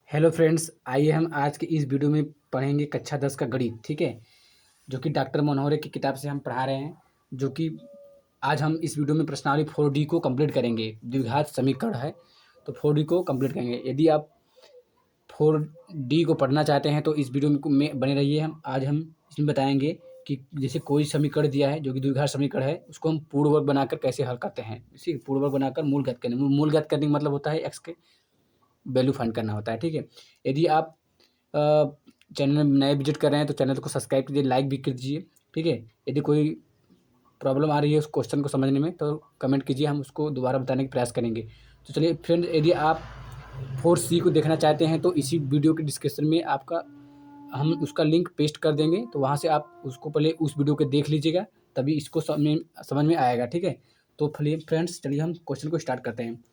Hello friends, आइए हम आज के इस वीडियो में पढ़ेंगे कक्षा 10 का गणित। ठीक है, जो कि डॉक्टर मनोहरे की किताब से हम पढ़ा रहे हैं। जो कि आज हम इस वीडियो में प्रश्नावली 4D को कंप्लीट करेंगे। द्विघात समीकरण है तो 4D को कंप्लीट करेंगे। यदि आप 4D को पढ़ना चाहते हैं तो इस वीडियो में बने रहिए। हम इसमें बताएंगे कि जैसे कोई समीकरण दिया है जो कि द्विघात समीकरण है, उसको हम पूर्ण वर्ग बनाकर कैसे हल करते हैं। इसी पूर्ण वर्ग बनाकर मूल ज्ञात करने का मतलब होता है एक्स के वैल्यू फाइंड करना होता है। ठीक है, यदि आप चैनल में नए विजिट कर रहे हैं तो चैनल को सब्सक्राइब कीजिए, लाइक भी कीजिए। ठीक है, यदि कोई प्रॉब्लम आ रही है उस क्वेश्चन को समझने में तो कमेंट कीजिए, हम उसको दोबारा बताने का प्रयास करेंगे। तो चलिए फ्रेंड, यदि आप 4C को देखना चाहते हैं तो इसी वीडियो के डिस्क्रिप्शन में हम उसका लिंक पेस्ट कर देंगे, तो वहाँ से आप उसको पहले उस वीडियो को देख लीजिएगा, तभी इसको समझ में आएगा। ठीक है, तो फ्रेंड्स चलिए हम क्वेश्चन को स्टार्ट करते हैं।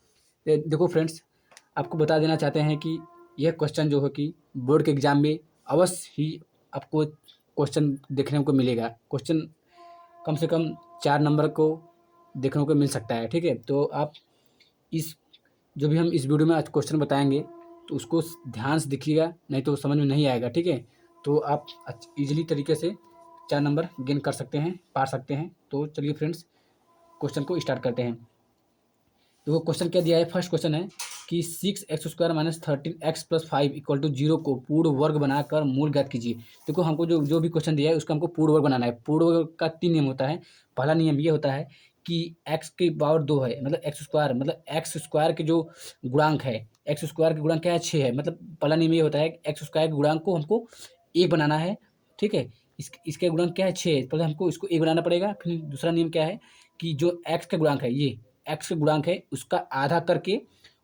देखो फ्रेंड्स, आपको बता देना चाहते हैं कि यह क्वेश्चन जो है कि बोर्ड के एग्ज़ाम में अवश्य ही आपको क्वेश्चन देखने को मिलेगा। क्वेश्चन कम से कम 4 नंबर को देखने को मिल सकता है। ठीक है, तो आप इस जो भी हम इस वीडियो में आज क्वेश्चन बताएंगे तो उसको ध्यान से देखिएगा, नहीं तो समझ में नहीं आएगा। ठीक है, तो आप ईजिली तरीके से 4 नंबर गेन कर सकते हैं, पा सकते हैं। तो चलिए फ्रेंड्स, क्वेश्चन को स्टार्ट करते हैं। तो क्वेश्चन क्या दिया है, फर्स्ट क्वेश्चन है कि 6x² - 13x + 5 = 0 को पूर्ण वर्ग बनाकर मूल ज्ञात कीजिए। देखो हमको जो भी क्वेश्चन दिया है उसका हमको पूर्ण वर्ग बनाना है। पूर्ण वर्ग का 3 नियम होता है। पहला नियम ये होता है कि x की पावर 2 है, मतलब x² के जो गुणांक है, x² के गुणांक क्या है, 6 है। मतलब पहला नियम ये होता है कि x² के गुणांक को हमको 1 बनाना है। ठीक है, इसके गुणांक क्या है, 6 है। पहले हमको इसको 1 बनाना पड़ेगा। फिर दूसरा नियम क्या है कि जो x का गुणांक है, ये एक्स के गुणांक है, उसका आधा करके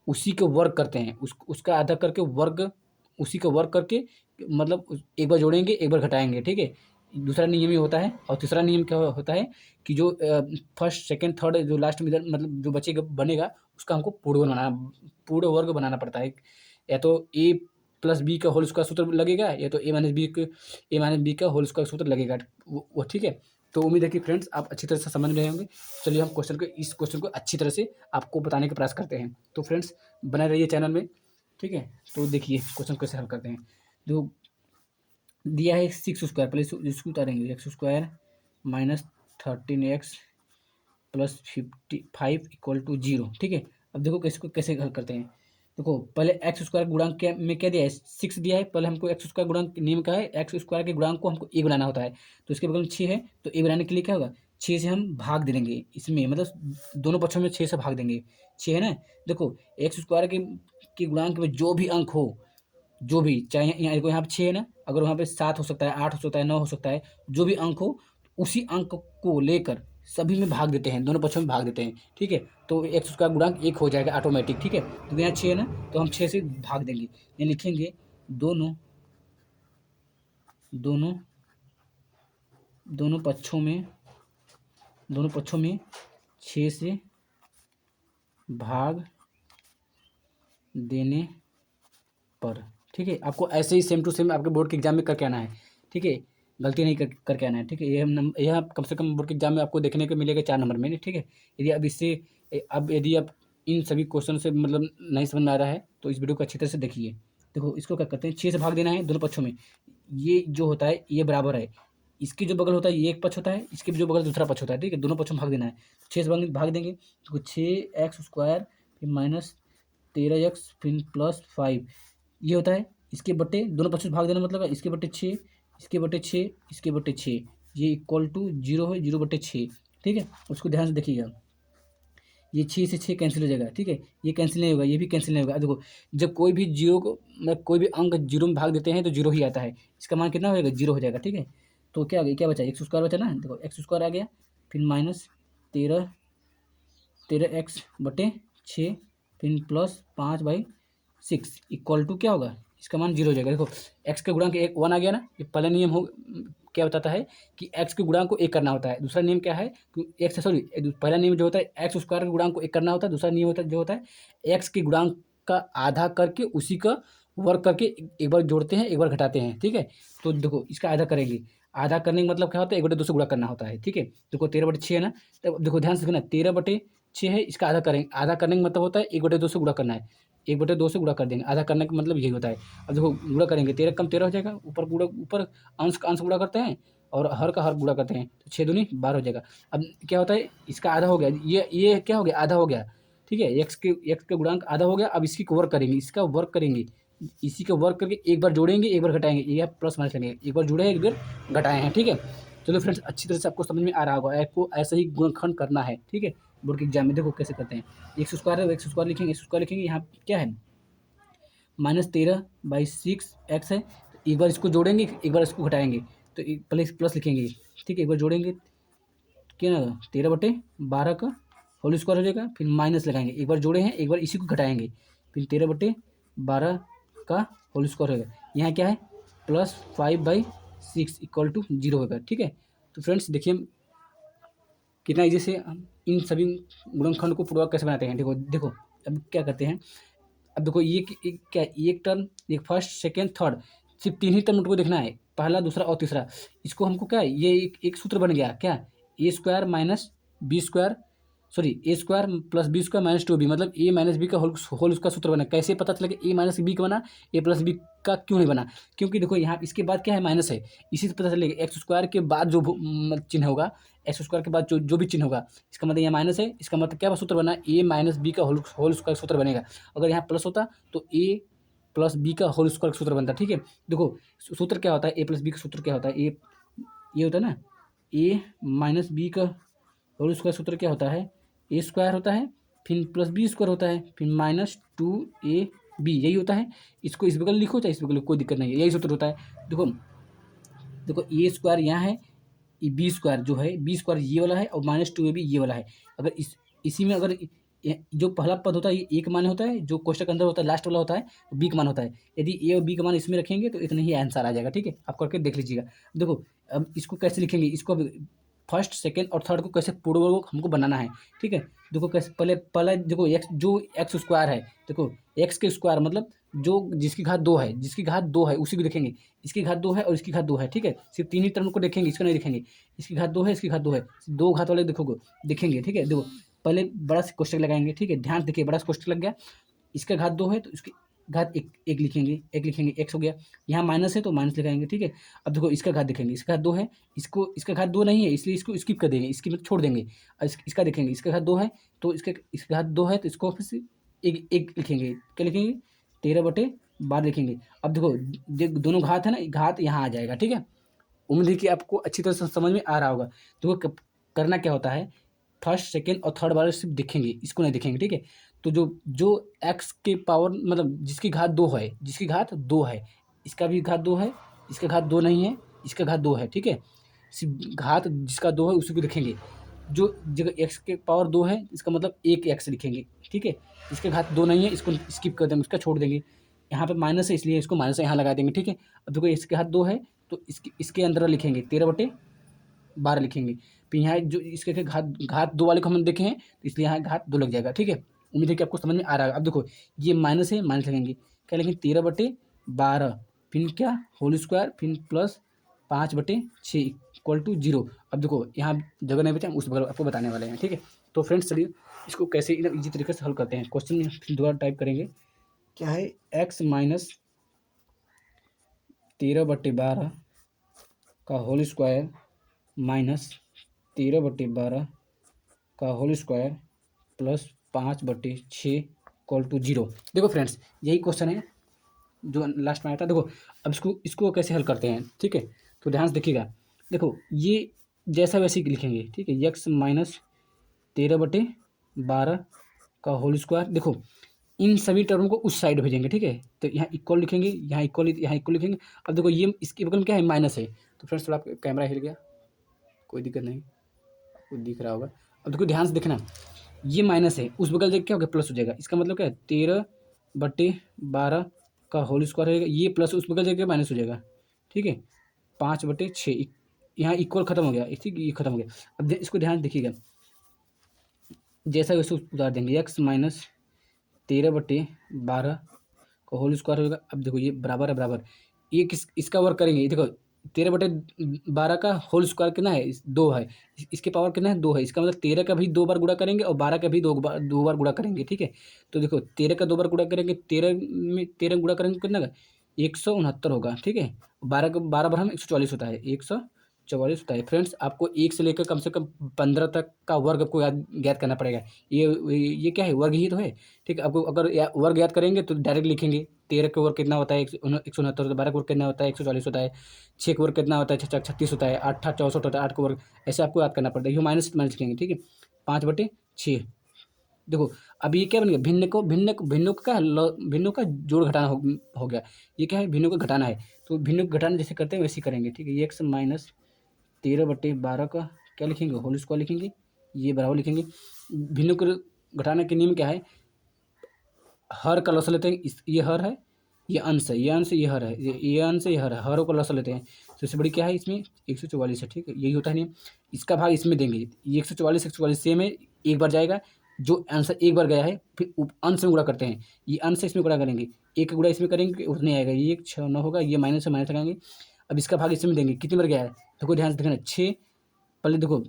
उसी के वर्ग करते हैं। उसका आधा करके वर्ग, उसी का वर्ग करके, मतलब एक बार जोड़ेंगे एक बार घटाएंगे। ठीक है, दूसरा नियम ये होता है। और तीसरा नियम क्या होता है कि जो फर्स्ट सेकंड थर्ड जो लास्ट में मतलब जो बचेगा बनेगा, उसका हमको पूर्ण वर्ग बनाना पड़ता है। या तो a+b का होल स्क्वायर सूत्र लगेगा, या तो a-b का होल स्क्वायर सूत्र लगेगा। वो ठीक है। तो उम्मीद है कि फ्रेंड्स आप अच्छी तरह से समझ रहे होंगे। चलिए हम इस क्वेश्चन को अच्छी तरह से आपको बताने का प्रयास करते हैं। तो फ्रेंड्स बने रहिए चैनल में। ठीक है, तो देखिए क्वेश्चन कैसे हल करते हैं। जो दिया है 6², पहले इसको उतारेंगे। x² - 13x + 5 = 0। ठीक है, अब देखो कैसे हल करते हैं। देखो पहले x² गुणांक में क्या दिया है, 6 दिया है। पहले हमको x² गुणांक नियम का है, x² के गुणांक को हमको a बनाना होता है। तो इसके बगल में 6 है, तो a बनाने के लिए क्या होगा, 6 से हम भाग दे देंगे इसमें, मतलब दोनों पक्षों में 6 से भाग देंगे। 6 है ना। देखो x² के गुणांक में जो भी अंक हो, जो भी चाहे यहाँ देखो, यहाँ पे 6 है ना, अगर वहाँ पे 7 हो सकता है, 8 हो सकता है, 9 हो सकता है, जो भी अंक हो उसी अंक को लेकर सभी में भाग देते हैं, दोनों पक्षों में भाग देते हैं। ठीक है, तो x का गुणांक 1 हो जाएगा ऑटोमेटिक। ठीक है, तो यहाँ 6 है ना, तो हम 6 से भाग देंगे। यहाँ लिखेंगे दोनों दोनों दोनों पक्षों में 6 से भाग देने पर। ठीक है, आपको ऐसे ही सेम टू सेम आपके बोर्ड के एग्जाम में करके आना है। ठीक है, गलती नहीं करके आना है। ठीक है, यह कम से कम बोर्ड के एग्जाम में आपको देखने को मिलेगा 4 नंबर में। ठीक है, यदि आप इन सभी क्वेश्चन से मतलब नहीं समझ में आ रहा है तो इस वीडियो को अच्छी तरह से देखिए। देखो इसको क्या करते हैं, 6 से भाग देना है दोनों पक्षों में। ये जो होता है ये बराबर है, इसकी जो बगल होता है ये एक पक्ष होता है, इसके जो बगल दूसरा पक्ष होता है। ठीक है, दोनों पक्षों में भाग देना है। 6 से भाग देंगे तो 6x² फिर -13x फिर +5, ये होता है इसके बट्टे दोनों पक्षों से भाग देना, मतलब इसके बट्टे 6, इसके बट्टे 6, इसके बट्टे 6, ये = 0 है, 0/6। ठीक है, उसको ध्यान से देखिएगा। ये 6 से 6 कैंसिल हो जाएगा। ठीक है, ये कैंसिल नहीं होगा, ये भी कैंसिल नहीं होगा। देखो जब कोई भी जीरो को मतलब कोई भी अंक 0 में भाग देते हैं तो 0 ही आता है। इसका मान कितना हो जाएगा, 0 हो जाएगा। ठीक है, तो क्या बचा, x² बचा ना। देखो x² आ गया, फिर -13x/6 फिर +5/6 = क्या होगा, इसका मान 0 हो जाएगा। देखो x का गुणांक 1 आ गया ना। ये पहला नियम क्या बताता है कि x के गुणांक को 1 करना होता है। दूसरा नियम क्या है कि पहला नियम जो होता है x² के गुणांक को 1 करना होता है। दूसरा नियम होता है x के गुणांक का आधा करके उसी का वर्ग करके एक बार जोड़ते हैं, एक बार घटाते हैं। ठीक है, तो देखो इसका आधा करेंगे। आधा करने का मतलब क्या होता है, 1/2 से गुणा करना होता है। ठीक है, देखो 13/6 है ना, तो देखो ध्यान से देखना 13/6 है, इसका आधा करेंगे। आधा करने का मतलब होता है 1/2 से गुणा करना है। 1/2 से गुणा कर देंगे, आधा करने का मतलब यही होता है। अब देखो गुणा करेंगे, 13 कम 13 हो जाएगा, ऊपर अंश का अंश गुणा करते हैं और हर का हर गुणा करते हैं, तो 6 दूनी 12 हो जाएगा। अब क्या होता है, इसका आधा हो गया, ये क्या हो गया, आधा हो गया, ठीक है, एक्स के गुणांक आधा हो गया। अब इसकी वर्क करेंगे, इसका वर्क करेंगे, इसी का वर्क करके एक बार जोड़ेंगे, एक बार घटाएंगे, ये प्लस माइनस लगेंगे, एक बार जुड़े एक बार घटाए हैं, ठीक है। चलो फ्रेंड्स, अच्छी तरह से आपको समझ में आ रहा होगा, आपको ऐसा ही गुणनखंड करना है, ठीक है। बोर्ड के एग्जाम में देखो कैसे करते हैं। एक्स स्क्वायर है, एक्स स्क्वायर लिखेंगे, एक्स स्क्वायर लिखेंगे, यहाँ क्या है -13/6 एक्स है, तो एक बार इसको जोड़ेंगे, एक बार इसको घटाएंगे, तो प्लस प्लस लिखेंगे, ठीक है। एक बार जोड़ेंगे क्या ना 13/12 का होल स्क्वायर हो जाएगा, फिर माइनस लगाएंगे, एक बार जोड़े हैं, एक बार इसी को घटाएंगे, फिर 13/12 का होल स्क्वायर होगा। यहाँ क्या है +5/6 = 0 होगा, ठीक है। तो फ्रेंड्स देखिए कितना ईजी से हम इन सभी गुणनखंड को पूर्वक कैसे बनाते हैं। देखो देखो अब क्या करते हैं, अब देखो ये क्या एक टर्म, एक फर्स्ट सेकेंड थर्ड, सिर्फ 3 ही टर्म उनको देखना है, पहला दूसरा और तीसरा। इसको हमको क्या है, ये एक सूत्र बन गया क्या, A square minus B square, sorry A square plus B square minus 2b, मतलब ए माइनस बी का होल उसका सूत्र बना। कैसे पता चला कि ए माइनस बी का बना, ए प्लस बी का क्यों नहीं बना, क्योंकि देखो यहाँ इसके बाद क्या है माइनस है, इसी से पता चलेगा। एक्स स्क्वायर के बाद जो चिन्ह होगा, एक्स स्क्वायर के बाद जो भी चिन्ह होगा, इसका मतलब यहाँ माइनस है, इसका मतलब क्या सूत्र बना, ए माइनस बी का होल स्क्वायर सूत्र बनेगा। अगर यहाँ प्लस होता तो ए प्लस बी का होल स्क्वायर सूत्र बनता, ठीक है। देखो सूत्र क्या होता है, ए प्लस बी का सूत्र क्या होता है, ये होता है ना, ए माइनस बी का होल स्क्वायर सूत्र क्या होता है, ए स्क्वायर होता है, फिर प्लस बी स्क्वायर होता है, फिर -2ab, यही होता है। इसको इस बगल लिखो चाहे इस बगल, कोई दिक्कत नहीं है, यही सूत्र होता है। देखो देखो ए स्क्वायर यहाँ है, ये बी स्क्वायर जो है, बी स्क्वायर ये वाला है और -2ab ये वाला है। अगर इसी में अगर जो पहला पद होता है ये ए का मान होता है, जो कोष्टक के अंदर होता है लास्ट वाला होता है बी का मान होता है। यदि ए और बी का मान इसमें रखेंगे तो इतना ही आंसर आ जाएगा, ठीक है। आप करके देख लीजिएगा। देखो अब इसको कैसे लिखेंगे, इसको अब फर्स्ट सेकेंड और थर्ड को कैसे पूर्वक हमको बनाना है, ठीक है। देखो कैसे, पहले पहले देखो एक्स, जो एक्स स्क्वायर है, देखो एक्स के स्क्वायर मतलब जो जिसकी घात 2 है, जिसकी घात 2 है उसी को देखेंगे, इसकी घात 2 है और इसकी घात 2 है, ठीक है। सिर्फ 3 ही टर्म को देखेंगे, इसको नहीं देखेंगे। इसकी घात 2 है, इसकी घात 2 है, 2 घात वाले देखोगे देखेंगे, ठीक है। देखो पहले बड़ा सा कोष्टक लगाएंगे, ठीक है, ध्यान देखिए, बड़ा सा कोष्टक लग गया, इसका घात 2 है तो इसकी घात एक लिखेंगे, एक लिखेंगे, एक्स हो गया। यहाँ माइनस है तो माइनस लगाएंगे, ठीक है। अब देखो इसका घात देखेंगे, इसका घात 2 है, इसका घात 2 नहीं है इसलिए इसको स्किप कर देंगे, इसकी मतलब छोड़ देंगे। और इसका देखेंगे, इसका घात 2 है तो इसका घात 2 है तो इसको फिर से एक लिखेंगे, क्या लिखेंगे 13/12 लिखेंगे। अब देखो दोनों घात है ना, घात यहाँ आ जाएगा, ठीक है। उम्मीद है कि आपको अच्छी तरह से समझ में आ रहा होगा। देखो करना क्या होता है, फर्स्ट सेकेंड और थर्ड वाले सिर्फ दिखेंगे, इसको नहीं दिखेंगे, ठीक है। तो जो जो एक्स के पावर मतलब जिसकी घात 2 है, जिसकी घात 2 है, इसका भी घात 2 है, इसका घात 2 नहीं है, इसका घात 2 है, ठीक है। सिर्फ घात जिसका 2 है उसी को दिखेंगे। जो जगह एक्स के पावर 2 है इसका मतलब एक एक्स लिखेंगे, ठीक है। इसके घात 2 नहीं है, इसको स्किप कर देंगे, उसका छोड़ देंगे। यहाँ पे माइनस है इसलिए इसको माइनस यहाँ लगा देंगे, ठीक है। अब देखो इसके हाथ 2 है तो इसके अंदर लिखेंगे 13/12 लिखेंगे। फिर यहाँ जो इसके घात 2 वाले को हम देखे हैं तो इसलिए यहाँ घात 2 लग जाएगा, ठीक है। उम्मीद है कि आपको समझ में आ रहा है। अब देखो ये माइनस है, माइनस लगेंगे, क्या लिखेंगे 13/12, फिर क्या होल स्क्वायर, फिर प्लस 5/6 = 0। अब देखो यहाँ जगह नहीं बचा, हम उस बगल आपको बताने वाले हैं, ठीक है। तो फ्रेंड्स चलिए इसको कैसे एकदम ईजी तरीके से हल करते हैं। क्वेश्चन फिर दोबारा टाइप करेंगे, क्या है x माइनस 13/12 का होल स्क्वायर माइनस 13/12 का होल स्क्वायर प्लस 5/6 = 0। देखो फ्रेंड्स यही क्वेश्चन है जो लास्ट में आया था। देखो अब इसको कैसे हल करते हैं, ठीक है। तो ध्यान से देखिएगा, देखो ये जैसा वैसे ही लिखेंगे, ठीक है। x माइनस 13/12 का होल स्क्वायर, देखो इन सभी टर्म को उस साइड भेजेंगे, ठीक है। तो यहाँ इक्वल लिखेंगे, यहाँ इक्वल लिखेंगे। अब देखो ये इसके बगल में क्या है माइनस है, तो फ्रेंड्स थोड़ा आपका कैमरा हिल गया, कोई दिक्कत नहीं, आपको दिख रहा होगा। अब देखो ध्यान से देखना, ये माइनस है, उस बगल देख क्या होगा प्लस हो जाएगा। इसका मतलब क्या है 13/12 का होल स्क्वायर रहेगा, ये प्लस उस बगल जाएगा माइनस हो जाएगा, ठीक है। 5/6 यहाँ इक्वल खत्म हो गया, ठीक है, ये खत्म हो गया। अब इसको ध्यान देखिएगा, जैसा वैसे उतार देंगे, x माइनस 13/12 का होल स्क्वायर होगा। अब देखो ये बराबर है बराबर, ये इसका वर्क करेंगे, देखो 13/12 का होल स्क्वायर कितना है, 2 है। इसके पावर कितना है, 2 है। इसका मतलब 13 का भी 2 बार गुणा करेंगे और 12 का भी 2 बार गुणा करेंगे, ठीक है। तो देखो 13 का 2 बार गुणा करेंगे, 13 गुणा करेंगे कितना का, 169 होगा, ठीक है। 12 का 12 बार हम 144 होता है, 144 होता है। फ्रेंड्स आपको 1 से लेकर कम से कम 15 तक का वर्ग आपको ज्ञात करना पड़ेगा। ये क्या है, वर्ग ही तो है, ठीक है। आपको अगर वर्ग याद करेंगे तो डायरेक्ट लिखेंगे। 13 का वर्ग कितना होता है, 169 होता है। 12 का वर्ग कितना होता है, 144 होता है। 6 का वर्ग कितना होता है, 36 होता है। 8 64 होता है। 8 का वर्ग, ऐसे आपको याद करना पड़ता है। ये माइनस माइनस लिखेंगे, ठीक है। 5/6। देखो अब ये क्या बन गया, भिन्न को क्या है, भिन्नों का जोड़ घटाना हो गया। ये क्या है, भिन्नों को घटाना है। तो भिन्नों को घटाना जैसे करते हैं वैसे ही करेंगे, ठीक है। ये x माइनस 13/12 का क्या लिखेंगे, होल स्क्वायर लिखेंगे। ये बराबर लिखेंगे। भिन्नों को घटाने के नियम क्या है, हर का लॉस लेते हैं। ये हर है, ये अंश है, ये अंश, ये हर है, ये अंश, ये हर है। हरों का लॉस लेते हैं। सबसे बड़ी क्या है इसमें, 144 है, ठीक है। यही होता है नियम। इसका भाग इसमें देंगे। ये 144 सेम है, एक बार जाएगा। जो आंसर एक बार गया है फिर अंश में गुणा करते हैं। ये अंश इसमें गुणा करेंगे, एक का गुणा इसमें करेंगे, उतने आएगा। ये 6 9 होगा, ये माइनस से माइनस लगाएंगे। अब इसका भाग इसमें देंगे, कितनी बार गया है, देखो ध्यान से देखना। 6 पहले देखो,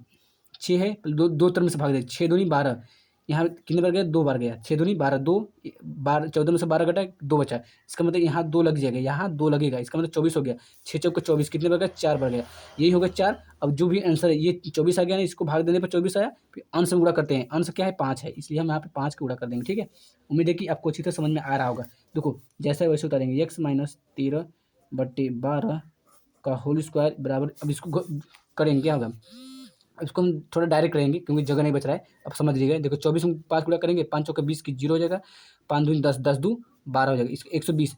6 है, पहले दो टर्म से भाग दे। 6 दूनी 12, यहाँ कितने बार गया, 2 बार गया। 6 दूनी 12, 2 12, 14 में से 12 घटा, 2 बचा। इसका मतलब यहाँ 2 लग जाएगा, यहाँ 2 लगेगा। इसका मतलब 24 हो गया। 6 चौका 24, कितने बार गया, 4 बार गया। यही होगा 4। अब जो भी आंसर है, ये 24 आ गया ना, इसको भाग देने पर 24 आया। फिर अंश में गुणा करते हैं। अंश क्या है, 5 है, इसलिए हम यहाँ पे 5 का गुणा कर देंगे, ठीक है। उम्मीद है कि आपको अच्छी तरह समझ में आ रहा होगा। देखो जैसा है वैसे उतारेंगे। x माइनस 13/12 का होल स्क्वायर बराबर, अब इसको करेंगे क्या होगा, इसको हम थोड़ा डायरेक्ट करेंगे क्योंकि जगह नहीं बच रहा है। अब समझ लीजिएगा। देखो 24 में 5 गुणा करेंगे, 5 चौका 20 की 0 हो जाएगा। 5 दूनी 10, 10 दू 12 हो जाएगा। इसको 120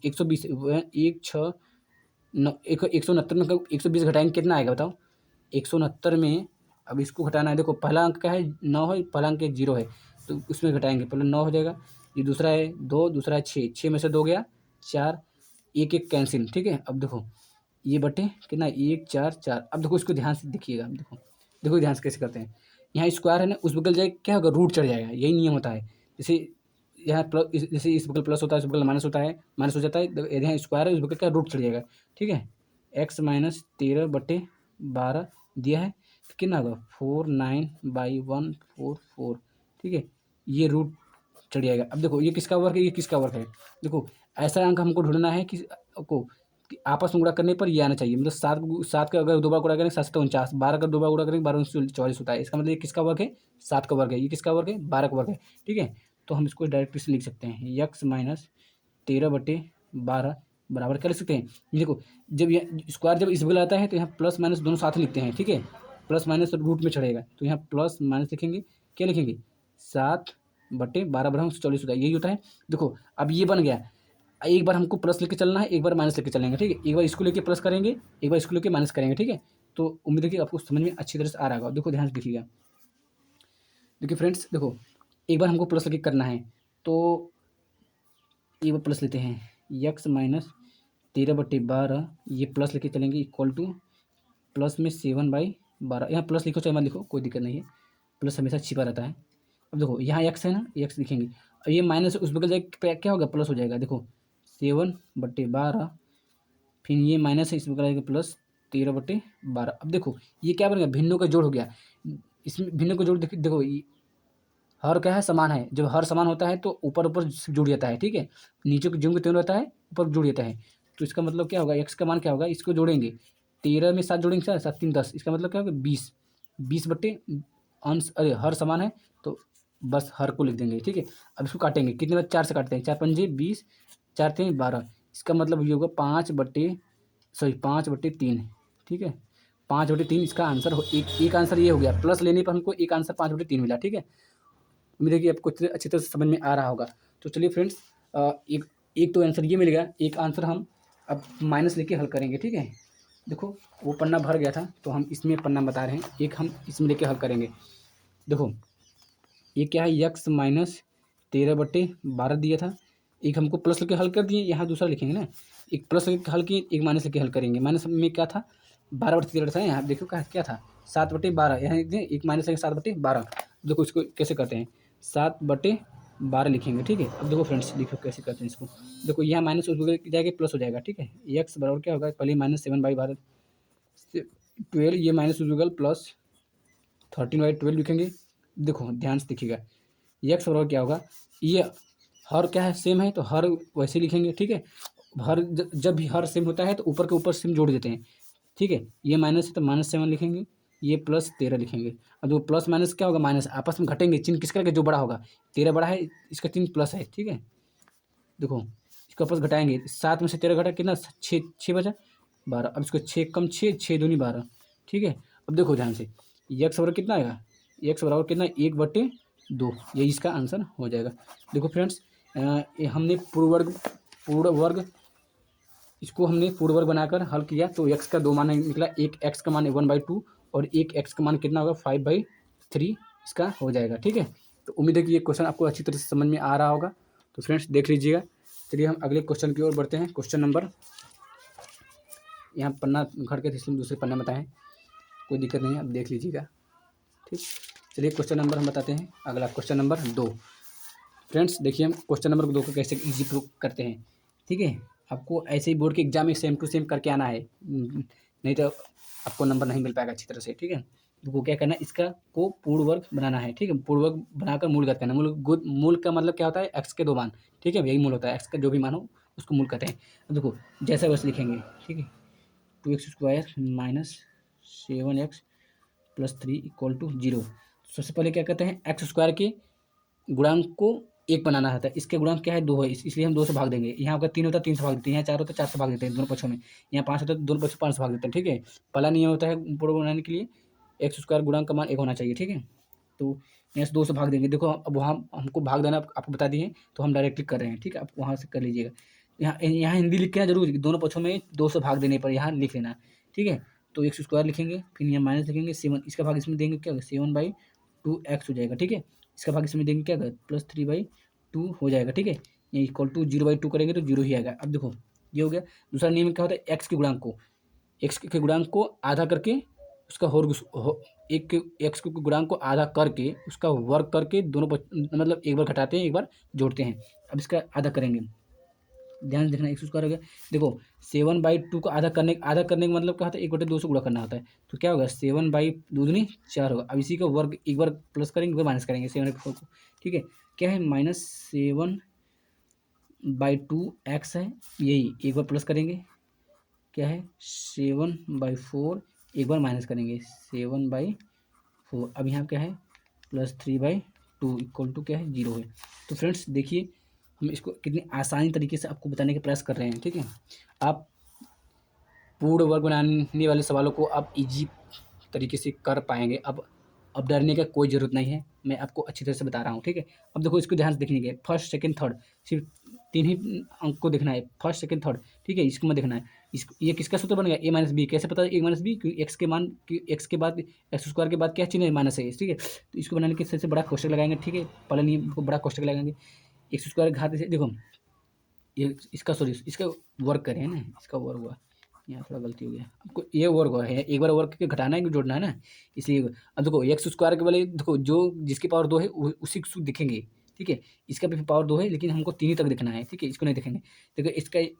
1 6 9 169 में 120 घटाएंगे, कितना आएगा बताओ। 169 में अब इसको घटाना है। देखो पहला अंक क्या है, 9 है, पहला अंक 0 है, तो उसमें घटाएंगे। पहले 9 हो जाएगा, ये दूसरा है 2, दूसरा है 6, 6 में से 2 गया 4, 1 1 कैंसिल, ठीक है। अब देखो ये बटे कितना, 1 4 4। अब देखो इसको ध्यान से देखिएगा। देखो देखो ध्यान से कैसे करते हैं। यहाँ स्क्वायर है ना, उस बगल जाए क्या होगा, रूट चढ़ जाएगा। यही नियम होता है। जैसे यहाँ प्लस, जैसे इस बगल प्लस होता है, इस बगल माइनस होता है, माइनस हो जाता है। यदि यहाँ स्क्वायर है, उस बगल क्या रूट चढ़ जाएगा, ठीक है। x माइनस 13/12 दिया है, तो कितना होगा 49/144, ठीक है। ये रूट चढ़ जाएगा। अब देखो ये किसका वर्क है, ये किसका वर्क है। देखो ऐसा अंक हमको ढूंढना है कि आपस में गुणा करने पर ये आना चाहिए। मतलब 7 का अगर 2 बार गुणा करेंगे 7 7 49, 12 का 2 बार गुणा करेंगे 12 44 होता है। इसका मतलब ये किसका वर्ग है, 7 का वर्ग है। ये किसका वर्ग है, 12 का वर्ग है, ठीक है। तो हम इसको डायरेक्ट से लिख सकते हैं, x माइनस 13/12 बराबर क्या लिख सकते हैं। ये देखो जब ये स्क्वायर जब इस बगल आता है तो यहाँ प्लस माइनस दोनों साथ लिखते हैं, ठीक है। प्लस माइनस रूट में चढ़ेगा, तो यहाँ प्लस माइनस लिखेंगे, क्या लिखेंगे, 7/12 बराबर 140 होता है। यही होता है। देखो अब ये बन गया। एक बार हमको प्लस लेके चलना है, एक बार माइनस लेके चलेंगे, ठीक है। एक बार इसको लेके प्लस करेंगे, एक बार इसको लेके माइनस करेंगे, ठीक है। तो उम्मीद है कि आपको समझ में अच्छी तरह से आ रहा होगा। देखो ध्यान से देखिएगा। देखिए फ्रेंड्स, देखो एक बार हमको प्लस लेके करना है, तो एक बार प्लस लेते हैं। x माइनस 13/12 ये प्लस लेके चलेंगे, इक्वल टू प्लस में 7/12। यहाँ प्लस लिखो चाहे मत लिखो, कोई दिक्कत नहीं है, प्लस हमेशा छिपा रहता है। अब देखो यहाँ x है ना, x लिखेंगे। अब ये माइनस उस बगल जाए क्या होगा, प्लस हो जाएगा। देखो 7/12, फिर ये माइनस है, इस बगल आएगा प्लस 13/12। अब देखो ये क्या बन गया, भिन्नों का जोड़ हो गया। इसमें भिन्नों का जोड़ देखो हर क्या है, समान है। जब हर समान होता है तो ऊपर ऊपर जुड़ जाता है, ठीक है। नीचे को ज्यों के त्यों रहता है, ऊपर जुड़ जाता है। तो इसका मतलब क्या होगा, x का मान क्या होगा, इसको जोड़ेंगे 13 में 7 जोड़ेंगे, 7 7 3 10। इसका मतलब क्या होगा 20, 20 अंश, अरे हर समान है तो बस हर को लिख देंगे, ठीक है। अब इसको काटेंगे, कितने बार 4 से काटते हैं, 4 पंजे 20, 4 3 12। इसका मतलब ये होगा 5/3, ठीक है। 5/3 इसका आंसर हो। एक आंसर ये हो गया, प्लस लेने पर हमको एक आंसर 5/3 मिला, ठीक है। उम्मीद है कि आपको अच्छी तरह से समझ में आ रहा होगा। तो चलिए फ्रेंड्स, एक एक तो आंसर ये मिल गया, एक आंसर हम अब माइनस लेके हल करेंगे, ठीक है। देखो वो पन्ना भर गया था तो हम इसमें पन्ना बता रहे हैं, एक हम इसमें लेके हल करेंगे। देखो ये क्या है, x माइनस 13/12 दिया था, एक हमको प्लस लेके हल कर दिए, यहाँ दूसरा लिखेंगे ना। एक प्लस लेके हल किए, एक माइनस लेके हल करेंगे। माइनस में क्या था, 12/13 था। यहाँ देखो क्या था, 7/12। यहाँ एक माइनस लेके 7/12। देखो इसको कैसे करते हैं, 7/12 लिखेंगे, ठीक है। अब देखो फ्रेंड्स, देखो कैसे करते हैं इसको। देखो यहाँ माइनस उस बगल जाएगा, प्लस हो जाएगा, ठीक है। x बराबर क्या होगा, पहले -7/12 12 ये माइनस उजगल प्लस 13/12 लिखेंगे। देखो ध्यान से देखिएगा, एक्स बराबर क्या होगा, ये हर क्या है सेम है तो हर वैसे लिखेंगे, ठीक है। हर जब भी हर सेम होता है तो ऊपर के ऊपर सेम जोड़ देते हैं, ठीक है। ये माइनस है तो -7 लिखेंगे, ये +13 लिखेंगे। अब जो प्लस माइनस क्या होगा, माइनस आपस में घटेंगे, चिन्ह किसका जो बड़ा होगा, 13 बड़ा है, इसका चिन्ह प्लस है, ठीक है। देखो इसको आपस घटाएंगे, 7 में से 13 घटा कितना, 6 बचा 12। अब इसको 6 कम 6, 6 दूनी 12, ठीक है। अब देखो ध्यान से, एक्स बराबर कितना आएगा, एक्स बराबर कितना, 1/2, यही इसका आंसर हो जाएगा। देखो फ्रेंड्स, ये हमने पूर्ण वर्ग इसको हमने पूर्ण वर्ग बनाकर हल किया तो एक्स का 2 मान निकला, एक एक्स का मान 1/2 और एक एक्स का मान कितना होगा 5/3 इसका हो जाएगा, ठीक है। तो उम्मीद है कि ये क्वेश्चन आपको अच्छी तरह से समझ में आ रहा होगा। तो फ्रेंड्स देख लीजिएगा। चलिए हम अगले क्वेश्चन की ओर बढ़ते हैं। क्वेश्चन नंबर, यहाँ पन्ना घट के इसलिए दूसरे पन्ना बताएं, कोई दिक्कत नहीं है, अब देख लीजिएगा, ठीक। चलिए क्वेश्चन नंबर हम बताते हैं, अगला क्वेश्चन नंबर 2। फ्रेंड्स देखिए हम क्वेश्चन नंबर 2 को कैसे इजी प्रूव करते हैं, ठीक है। आपको ऐसे ही बोर्ड के एग्जाम में सेम टू सेम करके आना है, नहीं तो आपको नंबर नहीं मिल पाएगा अच्छी तरह से, ठीक है। तो क्या करना है, इसका को पूर्ण वर्ग बनाना है, ठीक है। पूर्ण वर्ग बनाकर मूल ज्ञात करना है। मूल का मतलब क्या होता है, एक्स के 2 मान, ठीक है, यही मूल होता है, एक्स का जो भी मान हो उसको मूल कहते हैं। अब देखो जैसा वैसे लिखेंगे, ठीक है। 2x² - 7x + 3 = 0। सबसे पहले क्या कहते हैं, x² के गुणांक को 1 बनाना होता है, इसके गुणांक क्या है 2 है, इसलिए हम 2 से भाग देंगे। यहाँ अगर 3 होता है 3 से भाग देते हैं, यहाँ 4 होता है 4 से भाग देते हैं दोनों पक्षों में, यहाँ 5 होता है तो दोनों पक्षों 5 से भाग देते हैं, ठीक है। पहला नियम होता है पूर्ण बनाने के लिए, x² गुणांक का मान 1 होना चाहिए, ठीक है। तो यहाँ से 2 से भाग देंगे। देखो अब वहाँ हमको भाग देना आपको बता दिए तो हम डायरेक्टली कर रहे हैं, ठीक है। आप वहाँ से कर लीजिएगा। यहाँ यहाँ हिंदी लिख के ना जरूर, दोनों पक्षों में 2 से भाग देने पर यहाँ लिख लेना, ठीक है। तो x² लिखेंगे, फिर यहाँ माइनस लिखेंगे 7, इसका भाग इसमें देंगे क्या होगा 7/2x हो जाएगा, ठीक है। इसका भाग इसमें देंगे क्या होगा +3/2 हो जाएगा, ठीक है। ये = 0/2 करेंगे तो 0 ही आएगा। अब देखो ये हो गया। दूसरा नियम क्या होता है, एक्स के गुणांक को आधा करके उसका एक एक्स के गुणांक को आधा करके उसका वर्ग करके दोनों मतलब एक बार घटाते हैं एक बार जोड़ते हैं। अब इसका आधा करेंगे, ध्यान देखना, x² हो गया। देखो 7/2 को आधा करने का मतलब क्या होता है, 1/2 से गुणा करना होता है। तो क्या होगा 7/2 = 4 होगा। अब इसी का वर्ग एक बार प्लस करेंगे एक बार माइनस करेंगे 7/4 को, ठीक है। क्या है -7/2x है, यही एक बार प्लस करेंगे, क्या है 7/4 एक बार माइनस करेंगे 7/4। अब यहाँ क्या है +3/2 = क्या है 0 है। तो फ्रेंड्स देखिए हम इसको कितनी आसानी तरीके से आपको बताने का प्रयास कर रहे हैं, ठीक है। आप पूर्ण वर्ग बनाने वाले सवालों को आप इजी तरीके से कर पाएंगे। अब डरने का कोई ज़रूरत नहीं है, मैं आपको अच्छी तरह से बता रहा हूँ, ठीक है। अब देखो इसको ध्यान से देखने के, फर्स्ट सेकंड थर्ड सिर्फ 3 ही अंक को देखना है, फर्स्ट सेकंड थर्ड, ठीक है। इसको मत देखना है। इसको ये किसका सूत्र बन गया, a - b। कैसे पता है a - b, क्योंकि एक्स के मान कि एक्स के बाद x² के बाद क्या चिन्ह है, माइनस है, ठीक है। तो इसको बनाने के सबसे बड़ा कोष्टक लगाएंगे, ठीक है। पहले नियम को बड़ा कोष्टक लगाएंगे, x² घात से देखो ये इसका वर्क करें ना, इसका वर्क हुआ, यहाँ थोड़ा गलती हो गया। आपको ये वर्क हुआ है, एक बार वर्क करके घटाना है कि जोड़ना है ना, इसलिए। अब देखो x² के वाले देखो जो जिसके पावर 2 है उसी को दिखेंगे, ठीक है। इसका भी पावर 2 है लेकिन हमको 3 ही तक दिखना है, ठीक है, इसको नहीं देखेंगे। देखो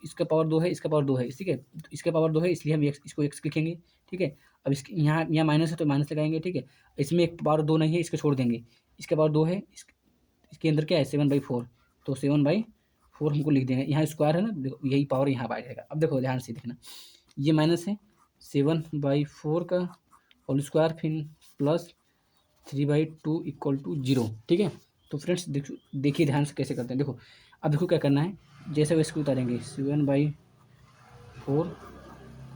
इसका पावर 2 है, इसका पावर 2 है, ठीक है। तो इसका पावर 2 है इसलिए हम इसको x लिखेंगे, ठीक है। अब इसके यहाँ माइनस है तो माइनस लगाएंगे, ठीक है। इसमें एक पावर 2 नहीं है, इसको छोड़ देंगे। इसका पावर 2 है, इसके अंदर क्या है 7/4, तो 7/4 हमको लिख देंगे। यहाँ स्क्वायर है ना, देखो यही पावर यहाँ आ जाएगा। अब देखो ध्यान से देखना, ये माइनस है 7/4 का होल स्क्वायर फिर प्लस 3/2 = 0, ठीक है। तो फ्रेंड्स देखिए ध्यान से कैसे करते हैं। देखो अब देखो क्या करना है, जैसे वैसे उतारेंगे 7/4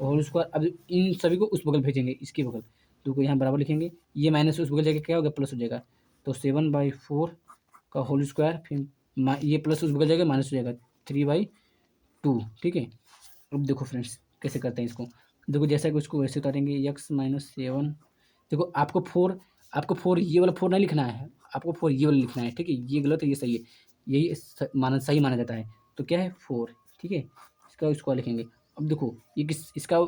होल स्क्वायर। अब इन सभी को उस बगल भेजेंगे, इसकी बगल, देखो यहाँ बराबर लिखेंगे, ये माइनस उस बगल जाके क्या होगा प्लस हो जाएगा। तो 7/4 का होल स्क्वायर फिर ये प्लस उस बगल जाएगा माइनस हो जाएगा 3/2, ठीक है। अब देखो फ्रेंड्स कैसे करते हैं इसको, देखो जैसा कि उसको वैसे उतारेंगे x - 7। देखो आपको 4 ये वाला 4 नहीं लिखना है, आपको 4 ये वाला लिखना है, ठीक है। ये गलत है, ये सही है, यही सही माना जाता है। तो क्या है 4, ठीक है, इसका स्क्वायर लिखेंगे। अब देखो ये इसका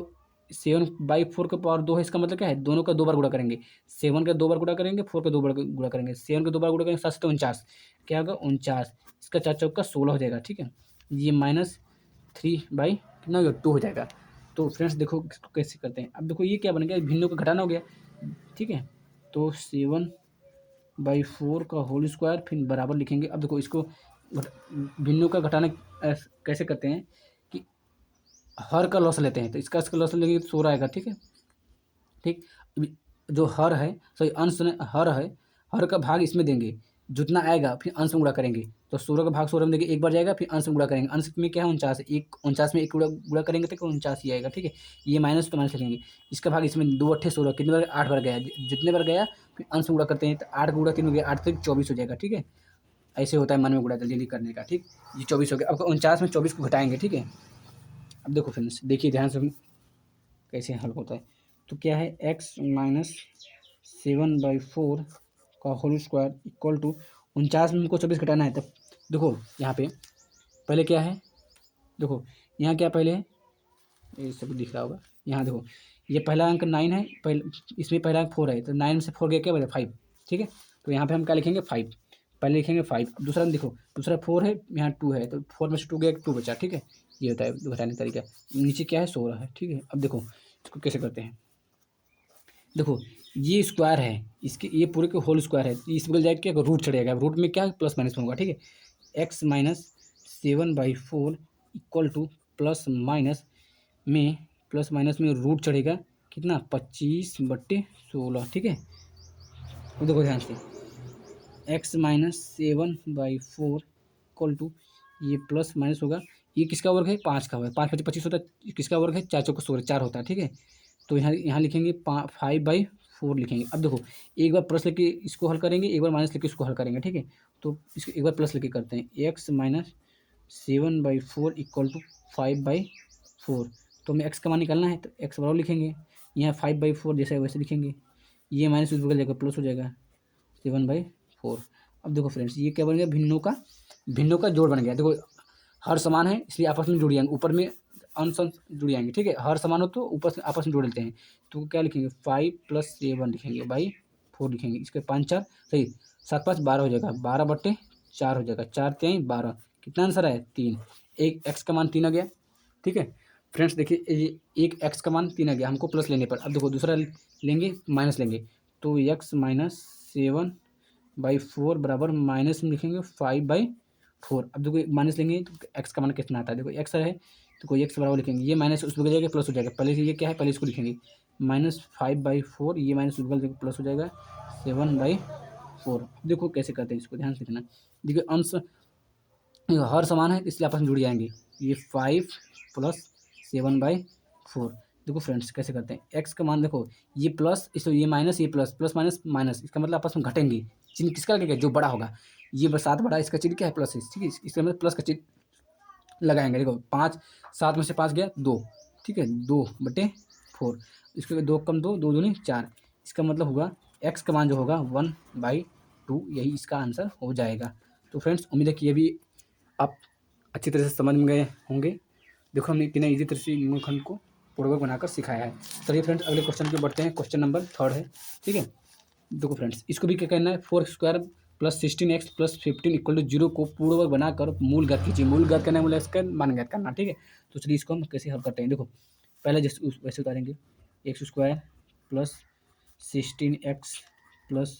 7/4 का पावर 2 है, इसका मतलब क्या है, दोनों का 2 बार गुणा करेंगे। 7 का 2 बार गुणा करेंगे, 4 का 2 बार गुणा करेंगे। 7 का 2 बार गुणा करेंगे 7 × 49, क्या होगा 49। इसका 4 × 4 = 16 हो जाएगा, ठीक है। ये -3/2 हो जाएगा। तो फ्रेंड्स देखो इसको कैसे करते हैं। अब देखो ये क्या बन गया, भिन्नों का घटाना हो गया, ठीक है। तो 7/4 का होल स्क्वायर फिर बराबर लिखेंगे। अब देखो इसको भिन्नों का घटाना कैसे करते हैं कि हर का लॉस लेते हैं, तो इसका लॉस लेंगे तो 16 आएगा, ठीक है। ठीक, जो हर है सॉरी अंश में हर है, हर का भाग इसमें देंगे, जितना आएगा फिर अंश में गुणा करेंगे। तो 16 का भाग 16 में देंगे, एक बार जाएगा फिर अंश में गुणा करेंगे। अंश में क्या है 49 है, एक 49 में एक गुणा करेंगे तो 49 ही आएगा, ठीक है। ये माइनस तो माइनस लिखेंगे, इसका भाग इसमें 2 8 16 कितने बार 8 बार गया, जितने बार गया फिर अंश में गुणा करते हैं, तो 8 गुणा 3 हो गया, 8 से 24 हो जाएगा, ठीक है। ऐसे होता है मन में गुणा जल्दी करने का, ठीक। ये 24 हो गया। अब 49 में 24 को घटाएंगे, ठीक है। अब देखो फ्रेंड्स देखिए ध्यान से कैसे हल होता है। तो क्या है x माइनस 7/4 का होल स्क्वायर इक्वल टू 49 में हमको 24 घटाना है। तब देखो यहाँ पे पहले क्या है, देखो यहाँ क्या पहले है, ये सब दिख रहा होगा। यहाँ देखो ये पहला अंक 9 है, पहले इसमें पहला अंक 4 है, तो 9 में से 4 गया क्या बचा 5, ठीक है। तो यहाँ पे हम क्या लिखेंगे 5, पहले लिखेंगे 5। दूसरा देखो दूसरा 4 है, यहाँ 2 है, तो 4 में से 2 गया 2 बचा, ठीक है। ये होता है घटाने का तरीका। नीचे क्या है 16 है, ठीक है। अब देखो इसको कैसे करते हैं, देखो ये स्क्वायर है, इसके ये पूरे के होल स्क्वायर है, इस बगल जाके क्या रूट चढ़ेगा, रूट में क्या प्लस माइनस होगा, ठीक है। x minus 7/4 equal two plus minus में रूट चढ़ेगा कितना 25/16, ठीक है। तो देखो ध्यान से x माइनस 7/4 इक्वल टू ये प्लस माइनस होगा, ये किसका वर्ग है 5 का वर्ग, 5 25 होता है, किसका वर्ग है 4 चौका 16 4 होता है, ठीक है। तो यहाँ लिखेंगे 5/4 लिखेंगे। अब देखो एक बार प्लस लेके इसको हल करेंगे, एक बार माइनस लेके इसको हल करेंगे, ठीक है। तो इसको एक बार प्लस लेके करते हैं, x माइनस 7/4 इक्वल टू 5/4। तो हमें x का मान निकालना है, तो x बराबर लिखेंगे, यहाँ 5/4 जैसे वैसे लिखेंगे, ये माइनस उस बगल जाएगा प्लस हो जाएगा 7/4। अब देखो फ्रेंड्स ये क्या बन गया, भिन्नों का जोड़ बन गया। देखो हर समान है इसलिए आपस में जुड़ जाएंगे, ऊपर में अंश जुड़ जाएंगे, ठीक है। हर समान हो तो ऊपर से आपस में जोड़ लेते हैं। तो क्या लिखेंगे 5 + 7 लिखेंगे बाई 4 लिखेंगे, इसके 5 4 सही 7 5 12 हो जाएगा, 12/4 हो जाएगा, 4 3 12। कितना आंसर है 3। एक x का मान 3 आ गया, ठीक है। फ्रेंड्स देखिए ये एक x का मान 3 आ गया, हमको प्लस लेने पर। अब देखो दूसरा लेंगे माइनस लेंगे, तो x माइनस 7/4 बराबर माइनस में लिखेंगे 5/4। अब देखो माइनस लेंगे तो x का मान कितना आता है, देखो x है तो कोई x बराबर लिखेंगे, ये माइनस उस बगल जाएगा प्लस हो जाएगा। पहले से ये क्या है पहले इसको लिखेंगे -5/4, ये माइनस उस बगल प्लस हो जाएगा 7/4। अब देखो कैसे करते हैं इसको ध्यान से देखना। देखिए अंश हर समान है इसलिए आपस में जुड़ जाएंगे, ये 5 + 7/4। देखो फ्रेंड्स कैसे करते हैं, x का मान देखो ये प्लस इस ये माइनस ये प्लस प्लस माइनस माइनस, इसका मतलब आपस में घटेंगे, चिन्ह किसका लगेगा जो बड़ा होगा, ये 7 बड़ा इसका चिन्ह क्या है प्लस, ठीक है। इसका मतलब प्लस का चिन्ह लगाएंगे। देखो 5 7 में से 5 गया 2, ठीक है, 2/4, इसके 2 कम 2 2 दूनी 4, इसका मतलब होगा x का मान जो होगा 1/2, यही इसका आंसर हो जाएगा। तो फ्रेंड्स उम्मीद है कि ये भी आप अच्छी तरह से समझ में गए होंगे। देखो हमने कितना ईजी तरह से मूलखंड को पूर्वक बनाकर सिखाया है। चलिए फ्रेंड्स अगले क्वेश्चन पे बढ़ते हैं, क्वेश्चन नंबर 3 है, ठीक है। देखो फ्रेंड्स इसको भी क्या करना है, 4² + 16x + 15 = 0 को पूर्वक बनाकर मूल ज्ञात कीजिए। मूल ज्ञात करना है, मूल इसका मान ज्ञात करना, ठीक है। तो चलिए इसको हम कैसे हल करते हैं, देखो पहले जैसे वैसे उतारेंगे, x² + 16x +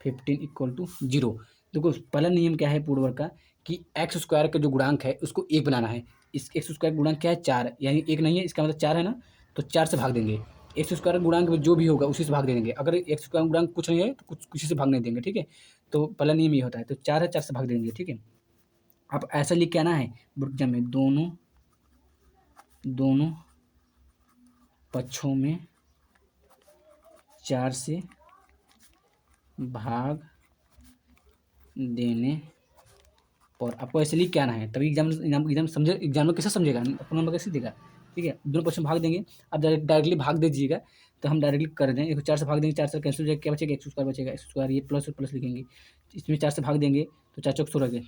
15 = 0। देखो पहला नियम क्या है पूर्वक का कि x² का जो गुणांक है उसको 1 बनाना है। इस x² गुणांक क्या है 4, यानी 1 नहीं है, इसका मतलब 4 है ना, तो 4 से भाग देंगे। x² गुणांक में जो भी होगा उसी से भाग दे देंगे, अगर x² गुणांक कुछ नहीं है तो किसी से भाग नहीं देंगे, ठीक है। तो पहला नियम ये होता है, तो 4 है 4 से भाग देंगे, ठीक है। अब ऐसा लिख के आना है एग्जाम में, दोनों पक्षों में 4 से भाग देने पर आपको ऐसे लिख के आना है, तभी एग्जाम समझे, एग्जाम में कैसे समझेगा अपना नंबर कैसे देगा, ठीक है। दोनों पक्ष में भाग देंगे, अब डायरेक्टली भाग दे दीजिएगा, तो हम डायरेक्टली कर दें। देखो 4 से भाग देंगे, 4 से कैंसिल हो जाएगा, क्या बचेगा x² बचेगा, x², ये प्लस और प्लस लिखेंगे, इसमें 4 से भाग देंगे तो 4 चौक 16 गए,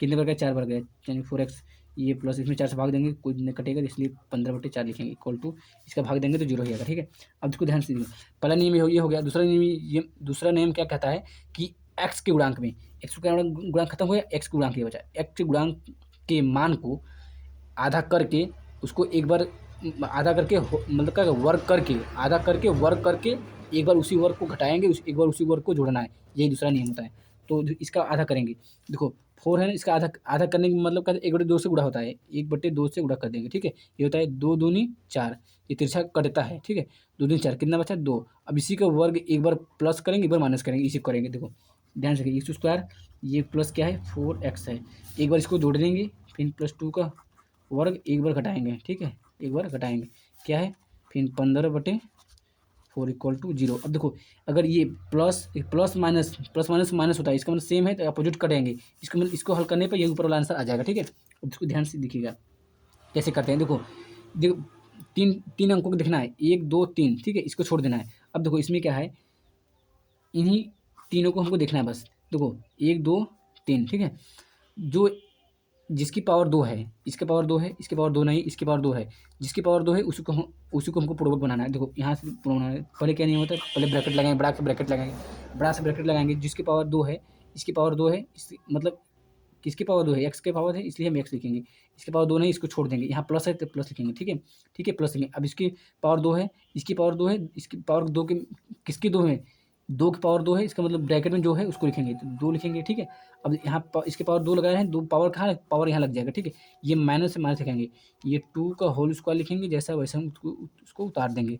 कितने बार गए 4 बार गए, यानी 4x, ये प्लस इसमें 4 से भाग देंगे कोई नहीं कटेगा, इसलिए 15/4 लिखेंगे इक्वल टू, इसका भाग देंगे तो 0 हो जाएगा, ठीक है। अब इसको ध्यान से देखिए, पहला नियम ये हो गया। दूसरा नियम क्या कहता है कि x के गुणांक में, x का गुणांक खत्म हो गया, x के गुणांक ये बचा, x के गुणांक के मान को आधा करके उसको एक बार आधा करके मतलब क्या वर्क करके, आधा करके वर्क करके एक बार उसी वर्क को घटाएंगे, एक बार उसी वर्क को जोड़ना है, यही दूसरा नियम होता है। तो इसका आधा करेंगे, देखो 4 है ना, इसका आधा आधा करने का मतलब क्या है, 1/2 से गुणा होता है, 1/2 से गुणा कर देंगे, ठीक है। ये होता है 2 दूनी 4, ये तिरछा कटता है, ठीक है। 2 दूनी 4 कितना बचा 2। अब इसी का वर्ग एक बार प्लस करेंगे, एक बार माइनस करेंगे, इसी को करेंगे। देखो ध्यान से एक्स स्क्वायर, ये प्लस क्या है 4x है, एक बार इसको जोड़ देंगे, फिर +2 का वर्ग एक बार घटाएंगे, ठीक है, एक बार घटाएंगे, क्या है फिर 15/4 = 0। अब देखो अगर ये प्लस माइनस माइनस होता है, इसका मतलब सेम है तो अपोजिट कटेंगे, इसको मतलब इसको हल करने पर ये ऊपर वाला आंसर आ जाएगा, ठीक है। अब इसको ध्यान से देखिएगा कैसे करते हैं। देखो देखो तीन तीन अंकों को देखना है, 1 2 3, ठीक है, इसको छोड़ देना है। अब देखो इसमें क्या है, इन्हीं तीनों को हमको देखना है बस। देखो 1 2 3, ठीक है, जो जिसकी पावर 2 है, इसके पावर 2 है, इसके पावर 2 नहीं, इसकी पावर 2 है, जिसकी पावर 2 है उसी को हमको पूर्वक बनाना है। देखो यहाँ से पूर्वक बनाना है, पहले क्या नहीं होता है, पहले ब्रैकेट लगाएंगे, बड़ा सा ब्रैकेट लगाएंगे, जिसकी पावर 2 है, इसकी पावर 2 है, मतलब किसकी पावर 2 है, एक्स के पावर है, इसलिए हम एक्स लिखेंगे। इसकी पावर 2 नहीं, इसको छोड़ देंगे, यहाँ प्लस है तो प्लस लिखेंगे, ठीक है, ठीक है, प्लस लिखेंगे। अब इसकी पावर 2 है, इसकी पावर 2 है, इसकी पावर 2 के किसकी 2 है, 2 की पावर 2 है, इसका मतलब ब्रैकेट में जो है उसको लिखेंगे, तो 2 लिखेंगे, ठीक है। अब यहाँ इसके पावर 2 लगाए हैं, 2 पावर कहाँ है, पावर यहाँ लग जाएगा, ठीक है। ये माइनस से माइनस लिखेंगे, ये 2 का होल स्क्वायर लिखेंगे, जैसा वैसा हम उसको उतार देंगे,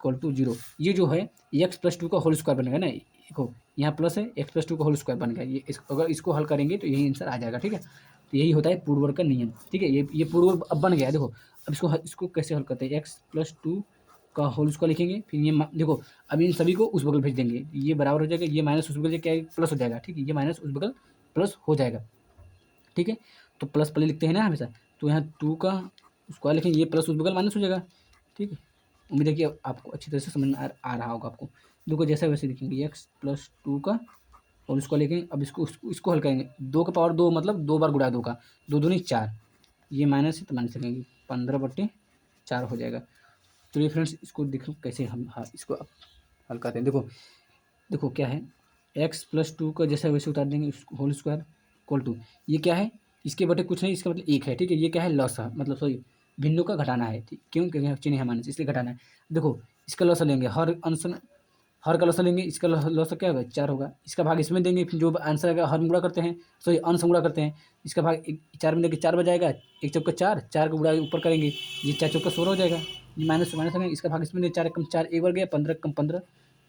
=0। ये जो है x+2 का होल स्क्वायर बनेगा ना, देखो यहाँ प्लस है, x+2 का होल स्क्वायर बन गया, ये अगर इसको हल करेंगे तो यही आंसर आ जाएगा, ठीक है। तो यही होता है पूर्ववर्ग का नियम, ठीक है। ये पूर्ववर्ग अब बन गया है। देखो अब इसको कैसे हल करते हैं, x+2 का होल स्क्वायर लिखेंगे, फिर ये देखो अब इन सभी को उस बगल भेज देंगे, ये बराबर हो जाएगा, ये माइनस उस बगल क्या प्लस हो जाएगा, ठीक है, ये माइनस उस बगल प्लस हो जाएगा, ठीक है। तो प्लस पहले लिखते हैं ना हमेशा, तो यहाँ 2 का स्क्वायर लिखेंगे, ये प्लस उस बगल माइनस हो जाएगा, ठीक है। उम्मीद है कि आपको अच्छी तरह से समझ में आ रहा होगा आपको। देखो जैसे वैसे लिखेंगे, x+2 का और उसको लिखेंगे। अब इसको हल करेंगे, 2 का पावर 2 मतलब 2 बार गुणा 2 का, 2 दूनी 4, ये माइनस है तो माइनस लिखेंगे, 15/4 हो जाएगा। चलिए फ्रेंड्स इसको देखो कैसे हम इसको अब हल करते हैं। देखो देखो क्या है, x+2 का जैसा वैसे उतार देंगे, होल स्क्वायर इक्वल टू, ये क्या है, इसके बटे कुछ नहीं, इसका मतलब 1 है, ठीक है। ये क्या है, लसा मतलब सॉरी भिन्नों का घटाना है, ठीक, क्यों, क्योंकि चिन्ह है माइनस, इसलिए घटाना है। देखो इसका लसा लेंगे, हर का लसा लेंगे, इसका लसा क्या होगा 4 होगा, इसका भाग इसमें देंगे, फिर जो आंसर आएगा हर में गुणा करते हैं, सॉरी अंश में गुणा करते हैं, इसका भाग 4 में देंगे, 4 बजाएगा, 1 चौका 4, 4 का गुणा ऊपर करेंगे, ये 4 चौका 16 हो जाएगा, ये माइनस से माइनस करेंगे, इसका भाग इसमें देंगे, 4 कम 4 एक बार गया, 15 कम 15,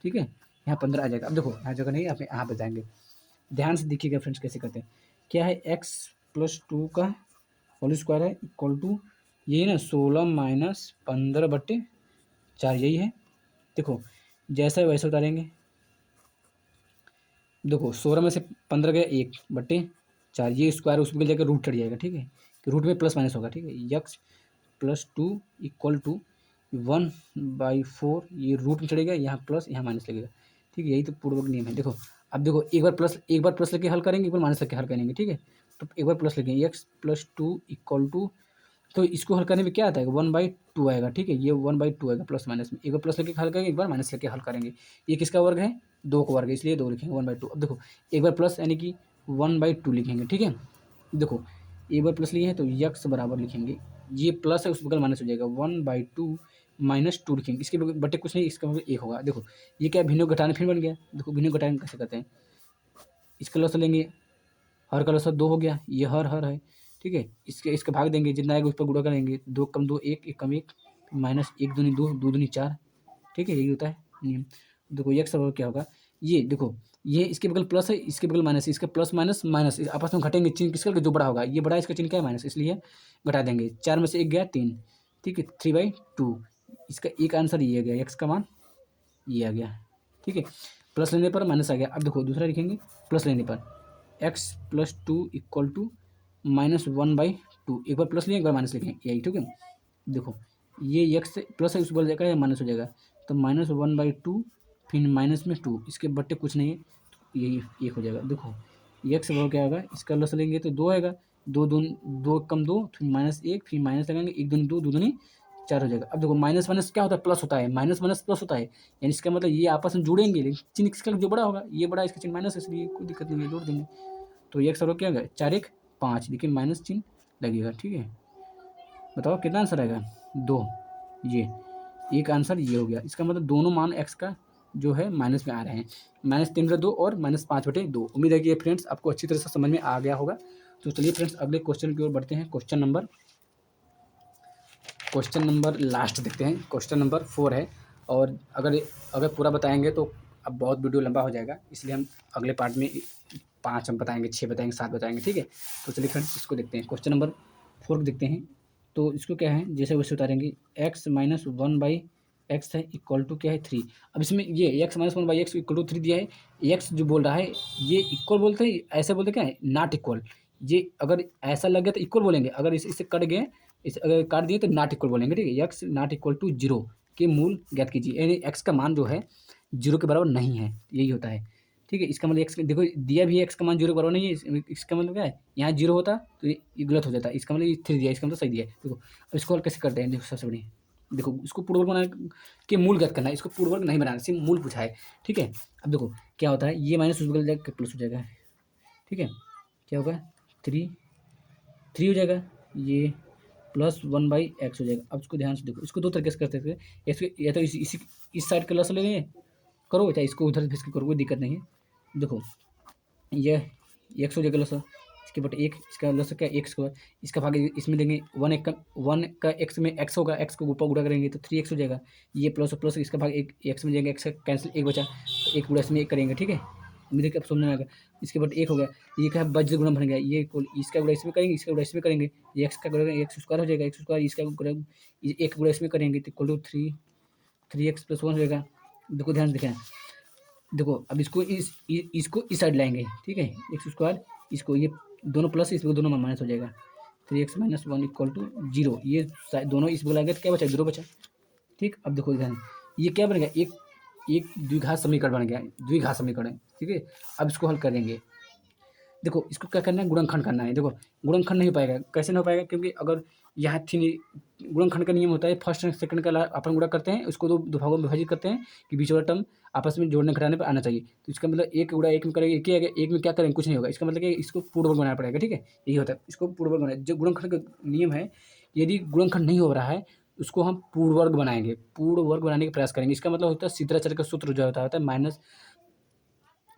ठीक है, यहाँ 15 आ जाएगा। अब देखो यहाँ जगह नहीं, आप यहाँ पर जाएंगे, ध्यान से देखिएगा फ्रेंड्स कैसे करते हैं। क्या है, x+2 का होल स्क्वायर है इक्वल टू, ये ना 16 - 15/4, यही है। देखो जैसा वैसे उतारेंगे, देखो 16 में से 15 गया, 1/4, ये स्क्वायर उस पर जाकर रूट चढ़ जाएगा, ठीक है, कि रूट में प्लस माइनस होगा, ठीक है। x+2 इक्वल टू 1/4, ये रूट में चढ़ेगा, यहाँ प्लस यहाँ माइनस लगेगा, ठीक है, यही तो पूर्वक नियम है। देखो अब देखो एक बार प्लस लेके हल करेंगे, एक बार माइनस लेके हल करेंगे, ठीक है। तो एक बार प्लस लेंगे, x+2 इक्वल टू, तो इसको हल करने में क्या आता है 1/2 आएगा, ठीक है, ये 1/2 आएगा प्लस माइनस में, एक बार प्लस लेके हल करेंगे, एक बार माइनस लेके हल करेंगे। ये किसका वर्ग है, 2 का वर्ग है, इसलिए 2 लिखेंगे 1/2। अब देखो एक बार प्लस यानी कि 1/2 लिखेंगे, ठीक है। देखो एक बार प्लस लिए हैं तो यक्स बराबर लिखेंगे, ये प्लस है उस बगल माइनस हो जाएगा, 1/2 - 2 लिखेंगे, इसके बटे कुछ नहीं, इसका मतलब 1 होगा। देखो ये क्या भिन्नों घटाने फिर बन गया, देखो भिन्नों घटाने कैसे करते हैं, इसका लस लेंगे, हर का लसा 2 हो गया, ये हर है, ठीक है, इसके भाग देंगे, जितना आएगा उस पर गुणा करेंगे, 2 कम 2 1, 1 कम 1, माइनस 1 दूनी 2, 2 दूनी 4, ठीक है, यही होता है नियम। देखो x बराबर क्या होगा, ये देखो ये इसके बगल प्लस है, इसके बगल माइनस है, इसका प्लस माइनस माइनस आपस में घटेंगे, चिन्ह किसका जो बड़ा होगा, ये बड़ा इसका चिन्ह क्या है माइनस, इसलिए घटा देंगे, 4 में से 1 गया 3, ठीक है, 3/2, इसका एक आंसर ये आ गया, x का मान ये आ गया, ठीक है। प्लस लेने पर माइनस आ गया। अब देखो दूसरा लिखेंगे, प्लस लेने पर x+2 इक्वल टू -1/2, एक बार प्लस लिया एक बार माइनस लिखेंगे, यही, ठीक है। देखो ये x प्लस है उस बल जाएगा, माइनस हो जाएगा, तो -1/2 फिर माइनस में 2, इसके बट्टे कुछ नहीं है, तो यही 1 हो जाएगा। देखो x बराबर क्या होगा, इसका लस लेंगे तो 2 आएगा, 2 कम 2, फिर -1, फिर माइनस लगाएंगे, 1 दूनी 2, 2 दूनी 4 हो जाएगा। अब देखो माइनस माइनस क्या होता है, प्लस होता है, माइनस माइनस प्लस होता है, यानी इसका मतलब ये आपस में जुड़ेंगे, लेकिन चिन्ह किसका जो बड़ा होगा, ये बड़ा, इसका चिन्ह माइनस है, इसलिए कोई दिक्कत नहीं है, जोड़ देंगे। तो ये बराबर क्या होगा, 4 1 5, लेकिन माइनस चिन्ह लगेगा, ठीक है। बताओ कितना आंसर आएगा, 2। ये एक आंसर ये हो गया। इसका मतलब दोनों मान एक्स का जो है माइनस में आ रहे हैं, -3/2 और -5/2। उम्मीद है कि ये फ्रेंड्स आपको अच्छी तरह से समझ में आ गया होगा। तो चलिए फ्रेंड्स अगले क्वेश्चन की ओर बढ़ते हैं। क्वेश्चन नंबर लास्ट देखते हैं। क्वेश्चन नंबर 4 है, और अगर पूरा बताएंगे तो अब बहुत वीडियो लंबा हो जाएगा, इसलिए हम अगले पार्ट में 5 हम बताएंगे, 6 बताएंगे, 7 बताएंगे, ठीक है। तो चलिए फ्रेंड्स इसको देखते हैं। क्वेश्चन नंबर 4 को देखते हैं। तो इसको क्या है, जैसे वैसे उतारेंगे, x-1/x है इक्वल टू क्या है 3। अब इसमें ये x-1/x इक्वल टू 3 दिया है। x जो बोल रहा है ये इक्वल बोलते हैं, ऐसे बोलते क्या है, नॉट इक्वल। ये अगर ऐसा लग गया तो इक्वल बोलेंगे, अगर इससे कट गए, इस अगर काट दिए तो नॉट इक्वल बोलेंगे, ठीक है। एक्स नॉट इक्वल टू 0 के मूल ज्ञात कीजिए, यानी एक्स का मान जो है 0 के बराबर नहीं है, यही होता है, ठीक है। इसका मतलब एक्स देखो दिया भी है, एक्स का मान 0 के बराबर नहीं है, इसका मतलब क्या है, यहाँ 0 होता तो ये गलत हो जाता है। इसका मतलब ये 3 दिया, इसका मतलब सही दिया है। देखो अब इसको हल कैसे करते हैं, देखो सबसे बढ़िया, देखो इसको पूर्ण वर्ग बनाने के मूल ज्ञात करना है, इसको पूर्ण वर्ग नहीं बनाना, सिर्फ मूल पूछा है, ठीक है। अब देखो क्या होता है, ये माइनस उस बगल जाएगा प्लस हो जाएगा, ठीक है। क्या होगा, 3 हो जाएगा, ये +1/x हो जाएगा। अब इसको ध्यान से देखो, इसको दो तरीके से करते थे। इसके या तो इस साइड का लस ले लेंगे, करो, चाहे इसको उधर भेज के करो, कोई दिक्कत नहीं है। देखो ये x हो जाएगा लस, इसके बट एक, इसका लस क्या x को, इसका भाग इसमें देंगे, 1 का x में x होगा, x को ऊपर गुणा करेंगे तो 3x हो जाएगा। ये प्लस प्लस इसका भाग एक x में जाएंगे, x का कैंसिल, एक बचा तो एक गुणा इसमें एक करेंगे, ठीक है। उम्मीद है कि अब समझ में आ गया। इसके बाद एक हो गया, ये क्या है, वज्र गुणन बन गया, ये इसका गुणा इसमें करेंगे, इसका गुणा इसमें करेंगे, ये एक्स का गुणा एक्स स्क्वायर हो जाएगा, एक्स स्क्वायर इसका गुणा एक गुणा इसमें करेंगे तो इक्वल टू 3x + 1 हो जाएगा। देखो ध्यान से देखें, देखो अब इसको इसको इस साइड लाएंगे, ठीक है, एक्स स्क्वायर, इसको ये दोनों प्लस, इसको दोनों माइनस हो जाएगा, 3x - 1 = 0। ये दोनों इस बोला गया तो क्या बचा, 0 बचा, ठीक। अब देखो ध्यान, ये क्या बन गया, एक द्विघात समीकरण बन गया, द्विघात समीकरण, ठीक है। अब इसको हल करेंगे, देखो इसको क्या करना है, गुणनखंड करना है। देखो गुणनखंड नहीं हो पाएगा, कैसे नहीं हो पाएगा, क्योंकि अगर यहाँ थी, गुणनखंड का नियम होता है, फर्स्ट एंड सेकंड का अपन गुणा करते हैं, उसको दो भागों में विभाजित करते हैं कि बीच वाला टर्म आपस में जोड़ने घटाने पर आना चाहिए। तो इसका मतलब एक गुणा एक में करेंगे, एक ही आएगा, एक में क्या करेंगे, कुछ नहीं होगा। इसका मतलब कि इसको पूर्ण वर्ग बनाना पड़ेगा, ठीक है, यही होता है, इसको पूर्ण वर्ग बनाना। जो गुणनखंड का नियम है, यदि गुणनखंड नहीं हो रहा है उसको हम पूर्ण वर्ग बनाएंगे, पूर्ण वर्ग बनाने का प्रयास करेंगे। इसका मतलब होता है सीतराचार्य का सूत्र जो होता है माइनस,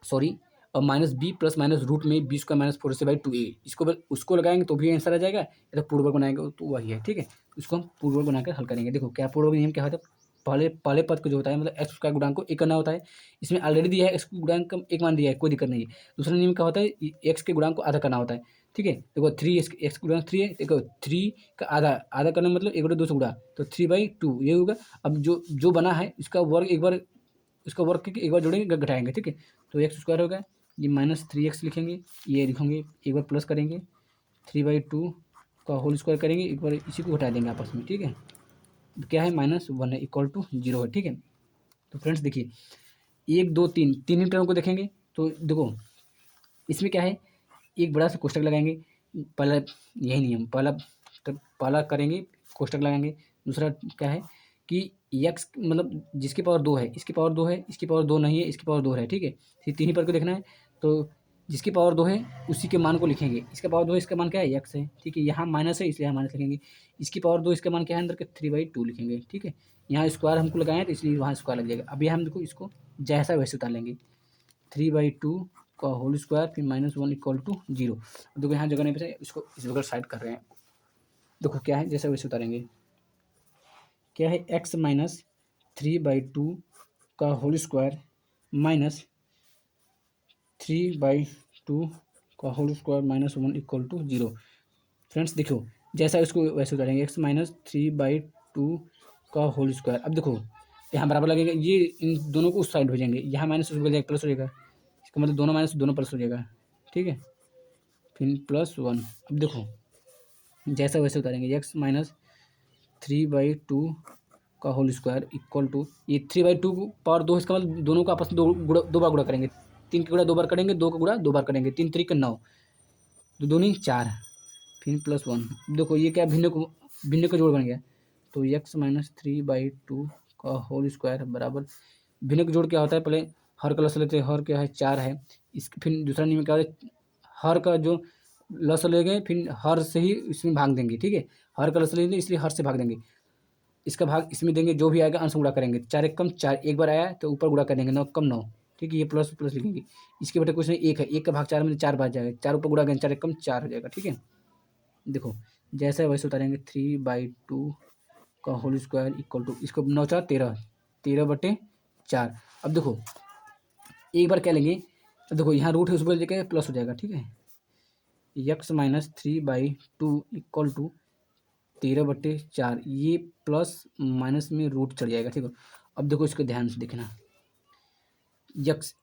सॉरी, और -b + रूट में b²-4ac/2a, इसको उसको लगाएंगे तो भी आंसर आ जाएगा, या तो पूर्व वर्ग बनाएंगे तो वही है, ठीक है। इसको हम पूर्व वर्ग बनाकर हल करेंगे। देखो क्या पूर्व वर्ग नियम क्या होता है, पहले पद को जो होता है, मतलब एक्स का गुणांक को एक करना होता है। इसमें ऑलरेडी दिया है एक्स का गुणांक एक मान दिया है, कोई दिक्कत नहीं है। दूसरा नियम क्या होता है, एक्स के गुणांक को आधा करना होता है, ठीक है। देखो 3 एक्स का गुणांक 3 है, देखो 3 का आधा करना मतलब 1/2 से गुणा, तो 3/2 ये होगा। अब जो बना है इसका वर्ग एक बार, इसका वर्ग करके एक बार जोड़ेंगे, घटाएंगे, ठीक है। तो x² होगा, ये -3x लिखेंगे, ये लिखेंगे, एक बार प्लस करेंगे, 3/2 का होल स्क्वायर करेंगे, एक बार इसी को घटा देंगे आपस में, ठीक है। तो क्या है, -1 है इक्वल टू 0 है, ठीक है। तो फ्रेंड्स देखिए 1 2 3 तीन ही टर्म को देखेंगे तो देखो इसमें क्या है, एक बड़ा सा कोष्टक लगाएंगे, पहला यही नियम, पहला करेंगे कोष्टक लगाएंगे। दूसरा क्या है कि x मतलब जिसकी पावर 2 है, इसकी पावर 2 है, इसकी पावर 2 नहीं है, इसकी पावर 2 है, ठीक है। फिर तीन ही पर को देखना है, तो जिसकी पावर 2 है उसी के मान को लिखेंगे। इसका पावर 2 है, इसका मान क्या है, x है, ठीक है। यहाँ माइनस है इसलिए यहाँ माइनस लिखेंगे। इसकी पावर 2, इसका मान क्या है, अंदर के 3/2 लिखेंगे, ठीक है। यहाँ स्क्वायर हमको लगाए तो इसलिए वहाँ स्क्वायर लग जाएगा। अब यहाँ हम देखो इसको जैसा वैसे उतार लेंगे, 3/2 का होल स्क्वायर फिर -1 = 0। देखो यहाँ जगह नहीं बचा, इसको इस बगल साइड कर रहे हैं। देखो क्या है, जैसे वैसे उतारेंगे, क्या है, x - 3/2 का होल स्क्वायर -3/2 का होल स्क्वायर -1 = 0। फ्रेंड्स देखो जैसा इसको वैसे उतारेंगे, x - 3/2 का होल स्क्वायर। अब देखो यहाँ बराबर लगेगा, ये इन दोनों को उस साइड भेजेंगे, यहाँ माइनस उस बजाय प्लस हो जाएगा, इसका मतलब दोनों माइनस दोनों प्लस हो जाएगा, ठीक है। फिर +1। अब देखो जैसा वैसे उतारेंगे, x - 3/2 का होल स्क्वायर इक्वल टू, ये 3/2 पावर 2, इसका मतलब दोनों को आपस में दो बार गुणा करेंगे। 3 का गुणा 2 बार करेंगे, 2 का गुणा 2 बार करेंगे, 3 3 का 9, 2 दूनी 4, फिर +1। देखो ये क्या, भिन्न का जोड़ बन गया, तो x - 3/2 का होल स्क्वायर बराबर, भिन्न का जोड़ क्या होता है, पहले हर का लस लेते हैं, हर क्या है 4 है। इस फिर दूसरा नियम क्या है, हर का जो लस ले गए फिर हर से ही इसमें भाग देंगे, ठीक है। हर का लस लेंगे इसलिए हर से भाग देंगे, इसका भाग इसमें देंगे, जो भी आएगा अंश गुणा करेंगे। 4 एक कम 4, एक बार आया तो ऊपर गुणा कर देंगे, 9 कम 9, ठीक है। ये प्लस प्लस लिखेंगे। इसके बेटे कुछ नहीं, 1 है, 1 का भाग 4 में 4 बार जाएगा, 4 ऊपर गुणा करेंगे, 4 एक कम 4 हो जाएगा, ठीक है। देखो जैसा है वैसे उतारेंगे, 3/2 का होल स्क्वायर इक्वल टू, इसको 9 4 13, 13/4। अब देखो एक बार क्या लेंगे, तो देखो यहाँ रूट है, उसको लेके प्लस हो जाएगा, ठीक है। x माइनस 3/2 इक्वल टू 13/4, ये प्लस माइनस में रूट चढ़ जाएगा, ठीक है। अब देखो इसको ध्यान से देखना, यक्स,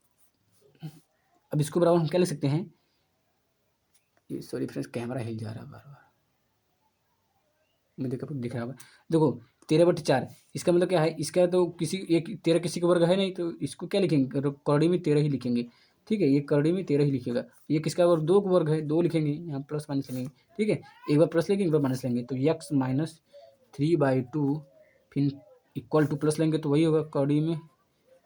अब इसको बराबर हम क्या ले सकते हैं, ये सॉरी फ्रेंड्स कैमरा हिल जा रहा है बार बार, मैं देखो दिख रहा होगा। देखो 13/4, इसका मतलब क्या है, इसका तो किसी एक 13 किसी का वर्ग है नहीं, तो इसको क्या लिखेंगे, करड़ी में 13 ही लिखेंगे, ठीक है। ये करड़ी में 13 ही लिखेगा। ये किसका वर्ग, 2 का वर्ग है, 2 लिखेंगे, यहाँ प्लस माइनस लेंगे, ठीक है। एक बार प्लस लेंगे, एक बार माइनस लेंगे, तो x माइनस 3/2 फिर इक्वल टू प्लस लेंगे तो वही होगा, करड़ी में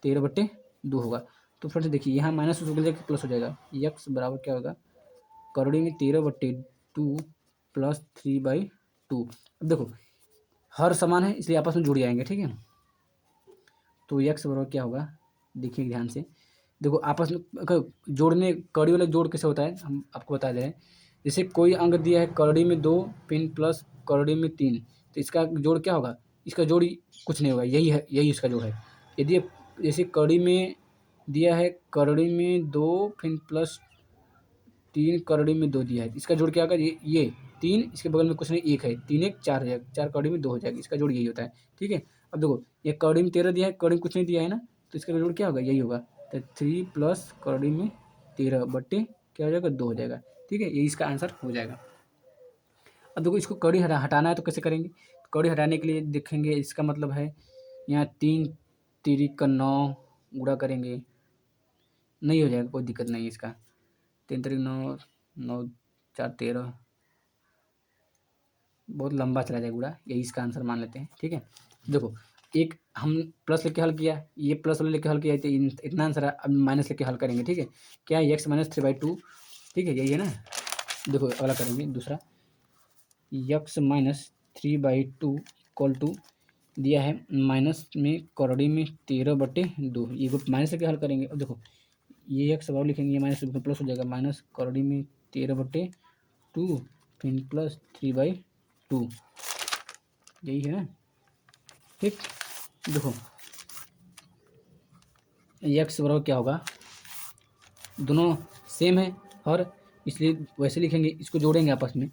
13/2 होगा। तो फ्रेंड्स देखिए यहाँ माइनस प्लस हो जाएगा, x बराबर क्या होगा, करड़ी में 13/2 प्लस 3/2। अब देखो हर समान है इसलिए आपस में जुड़ जाएंगे, ठीक है। तो x बराबर क्या होगा, देखिए ध्यान से, देखो आपस में जोड़ने, कड़ी वाला जोड़ कैसे होता है हम आपको बता दे रहे हैं। जैसे कोई अंक दिया है करड़ी में 2 पिन प्लस करड़ी में 3, तो इसका जोड़ क्या होगा, इसका जोड़ कुछ नहीं होगा, यही है, यही इसका जोड़ है। यदि जैसे कड़ी में दिया है करड़ी में 2 पिन प्लस 3 करड़ी में 2 दिया है, इसका जोड़ क्या होगा, ये 3, इसके बगल में कुछ नहीं 1 है, 3 1 4 हो जाएगा, 4 कड़ी में 2 हो जाएगा, इसका जोड़ यही होता है, ठीक है। अब देखो ये कड़ी में 13 दिया है, कड़ी में कुछ नहीं दिया है ना, तो इसका जोड़ क्या होगा, यही होगा। तो 3 प्लस कड़ी में 13 क्या हो जाएगा, 2 हो जाएगा, ठीक है। ये इसका आंसर हो जाएगा। अब देखो इसको कड़ी हटाना है तो कैसे करेंगे, कड़ी हटाने के लिए देखेंगे, इसका मतलब है यहाँ 3 3 का 9 गुणा करेंगे, नहीं हो जाएगा, कोई दिक्कत नहीं है इसका। 3 3 9, 9 4 13, बहुत लंबा चला जाएगा गुणा, यही इसका आंसर मान लेते हैं, ठीक है। देखो एक हम प्लस लेके हल किया, ये प्लस वाले लेके हल किया, तो इतना आंसर है। अब माइनस लेके हल करेंगे, ठीक है। क्या है, x माइनस 3/2, ठीक है, यही है ना। देखो अगला करेंगे दूसरा, x माइनस 3/2 इक्वल टू दिया है माइनस में करड़ी में 13/2, ये माइनस लेके हल करेंगे। अब देखो ये x बराबर लिखेंगे, ये माइनस प्लस हो जाएगा, माइनस करड़ी में 13/2 फिर प्लस 3/2, यही है ना, ठीक। देखो x बराबर क्या होगा, दोनों सेम है और इसलिए वैसे लिखेंगे, इसको जोड़ेंगे आपस में,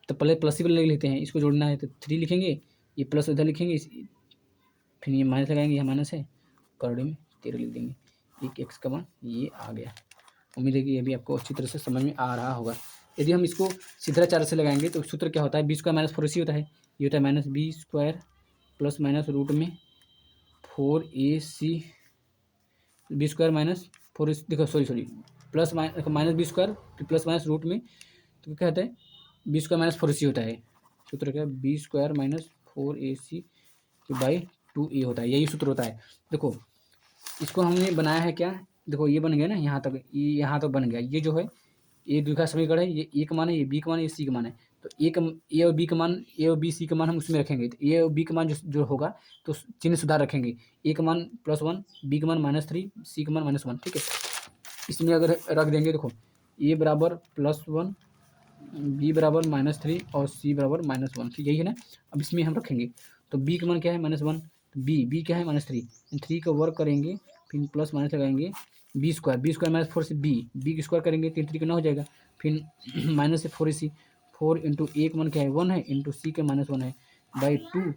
तो पहले प्लस ही ले लेते हैं, इसको जोड़ना है तो 3 लिखेंगे, ये प्लस उधर लिखेंगे, फिर ये माइनस लगाएंगे, यहाँ माइनस है, करड़ी में 13 लिख देंगे, एक x का मान ये आ गया। उम्मीद है कि ये भी आपको अच्छी तरह से समझ में आ रहा होगा। यदि हम इसको सीधा 4 से लगाएंगे तो सूत्र क्या होता है, b² माइनस 4ac होता है, ये होता है minus b² plus minus root में 4ac, b² माइनस 4, देखो sorry plus minus b² plus minus root में, तो क्या होता है, b² माइनस 4ac होता है। सूत्र क्या है, b² minus 4ac by 2a होता है, यही सूत्र होता है। देखो इसको हमने बनाया है क्या, देखो ये बन गया ना, यहाँ तक, ये यहाँ तक बन गया, ये जो है ये द्विघात समीकरण है, ये ए का मान है, ये बी का मान है, ये सी का मान है। तो ए और बी का मान, ए और बी सी का मान हम उसमें रखेंगे, तो ए और बी का मान जो होगा तो चिन्ह सुधार रखेंगे, ए का मान +1, बी का मान -3, सी का मान -1, ठीक है। इसमें अगर रख देंगे, देखो ए बराबर +1, बी बराबर -3 और सी बराबर -1, ठीक यही है ना। अब इसमें हम रखेंगे, तो बी का मान क्या है, -1, तो बी क्या है -3, 3 का वर्ग करेंगे, फिर प्लस माइनस लगाएंगे, b² माइनस 4 से बी की स्क्वायर करेंगे, 3 3 का 9 हो जाएगा, फिर माइनस से 4ac, 4 इंटू ए का मान क्या है 1 है, इंटू सी का -1 है, बाई 2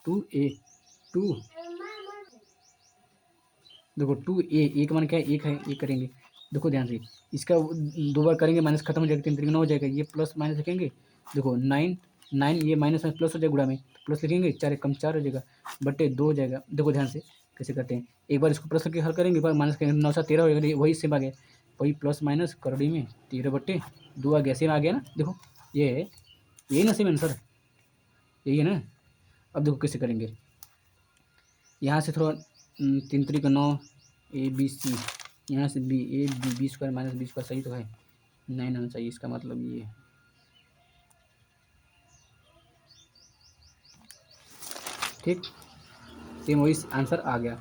2a 2, देखो 2a का मान क्या है 1 है, 1 करेंगे। देखो ध्यान से, इसका 2 बार करेंगे माइनस खत्म हो जाएगा, 3 3 का 9 हो जाएगा, ये प्लस माइनस लिखेंगे, देखो 9 9, ये माइनस में प्लस हो जाएगा गुणा में, प्लस लिखेंगे, 4 एक कम 4 हो जाएगा, बटे 2 हो जाएगा। देखो ध्यान से कैसे करते हैं, एक बार इसको प्लस करके हल करेंगे, एक बार माइनस करेंगे, 9 7 13 हो जाएगा, वही सेम आ गया, वही प्लस माइनस करड़ी में 13/2 आ गया, सेम आ गया ना। देखो ये है, यही ना सेम आंसर, यही है ना। अब देखो कैसे करेंगे, यहाँ से थोड़ा 3 3 का 9, ए बी सी, यहाँ से बी, ए b² माइनस b² सही तो है, 9 आना चाहिए, इसका मतलब ये है। ठीक, सेम वही आंसर आ गया।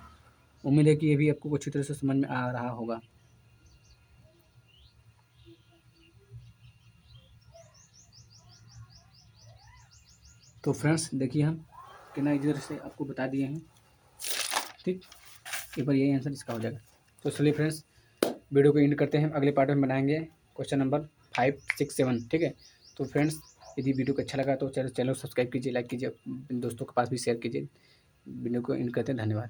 उम्मीद है कि ये भी आपको अच्छी तरह से समझ में आ रहा होगा। तो फ्रेंड्स देखिए हम कितना इजी तरह से आपको बता दिए हैं। ठीक, एक बार यही आंसर इसका हो जाएगा। तो चलिए फ्रेंड्स वीडियो को एंड करते हैं, अगले पार्ट में बनाएंगे क्वेश्चन नंबर 5, 6, 7। ठीक है, तो फ्रेंड्स यदि वीडियो को अच्छा लगा तो चैनल सब्सक्राइब कीजिए, लाइक कीजिए, अपने दोस्तों के पास भी शेयर कीजिए। वीडियो को एंड करते हैं, धन्यवाद।